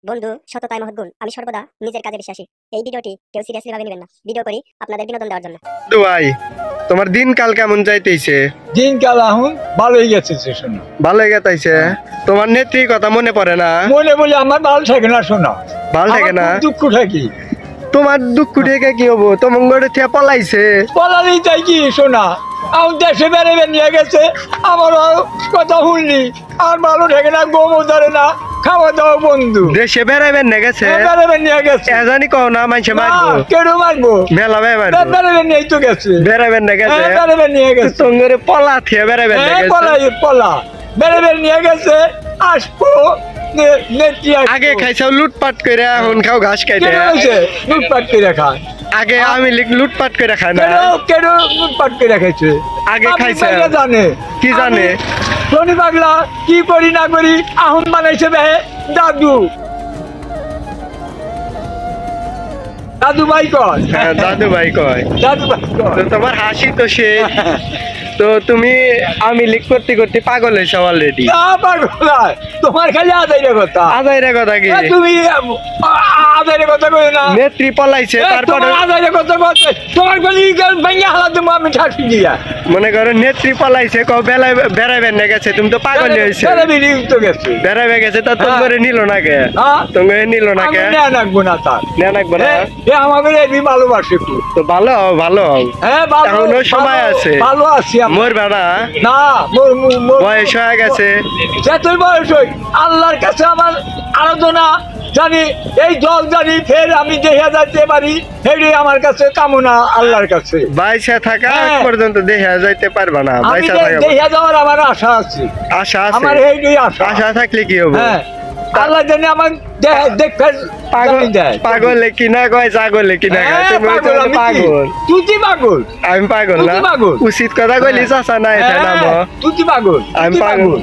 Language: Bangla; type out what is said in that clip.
বন্ধু সততায় মহৎ গুণ। আমি সর্বদা নিজের কাজে বিশ্বাসী। এই ভিডিওটি কেউ সিরিয়াসলি ভাবে নেবেন না। ভিডিও করি আপনাদের বিনোদন দেওয়ার জন্য। ভাই তোমার দিনকাল কেমন যাইতেছে? দিনকাল এখন ভালোই গেছে, শোনো ভালো গেতাইছে। তোমার নেত্রীর কথা মনে পড়ে না? মনে বলে আমার ভালো থাকে না, শোনো ভালো থাকে না? আমার খুব দুঃখ থাকি। তোমার দুঃখ থেকে কি হবো? তোমার ঘরে থেকে পলাইছে। পলালেই তাই কি শোনা, আমার দেশে বেড়ে নিয়ে গেছে, আমারও কথা শুনলি আর ভালো থাকে না, গোমও ধরে না, খাওয়া দাওয়া বন্ধু। দেশে বেড়াইবেন না গেছে? বেড়ে নিয়ে গেছে, জানি কও না মাইছে মারবো। কেন মারবো? মেলা বেড়ে নিয়েই তো গেছে, বেড়াইবেন না গেছে? বেড়ে নিয়ে গেছে। তোমার ঘরে পলা থেকে বেড়াইবেন না গেছে? পলা বেড়ে নিয়ে গেছে, আসবো নেত্রী আগে খাইছাও লুটপাট করে, এখন খাও ঘাস খাইতে। লুটপাট করে খায়। আগে আমি লুটপাট করে খাই না? কেন লুটপাট করে খাইছে? আগে খাইছে জানে কি জানে? শনি পাগলা কি করি না করি আহন বানাইছে বে দাদু। দাদু ভাই কয়, দাদু ভাই কয়। দাদু ভাই তো কয়। তোমার হাসি তো সে। তো তুমি আমি লিখ করতে করতে পাগল হয়েছ অলরেডি। না পাগল নয়, তোমার খালি আদায়ের কথা। আদাইরা কথা কি? তুমি আদায়ের কথা কই না। নেত্রী পলাইছে, তারপরে আদায়ের কথা বলতে তোমার গলি ভাঙিয়া হালা দেবো আমি ঠাসি দিয়া। মনে করো নেত্রী পলাইছে, কও বেড়াইবেন না গেছে, তুমি তো পাগল হয়েছে। তো গেছে বেড়াইবে গেছে, তা তোর করে নিল না কে? হ্যাঁ? তোমার নিল না কে? আমি নেয়া রাখবো না তার। নেয়া রাখবো না? এ আমাদের এমনি ভালোবাসে খুব। তো ভালো হও, ভালো হও। হ্যাঁ ভালো, এখনো সময় আছে। ভালো আছি আমরা। মোর বেড়া না বয়স হয়ে গেছে। যতই বয়স হই আল্লাহর কাছে আমার আরাধনা জানি, এই জল জানি ফের আমি দেখে যাইতে পারি, সেটাই আমার কাছে কামনা আল্লাহর কাছে। বাইসা থাকা হ্যাঁ। পর্যন্ত দেখা যাইতে পারবা না। আমি বাইসা থাকা দেখে যাওয়ার আমার আশা আছে, আশা আছে। আমার এইটাই আশা। আশা থাকলে কি হবো? হ্যাঁ, আল্লাহ জানি আমার দেখতে পাগল দেয়। পাগলে কিনা কয়, ছাগলে কিনা কয়। হ্যাঁ, তুমি হচ্ছে পাগল, আমি কি? পাগল। তুই কি পাগল? আমি পাগল তুই না? কি পাগল? উচিত কথা কইলি চাচা না এটা নাম। তুই কি পাগল? আমি তুই পাগল।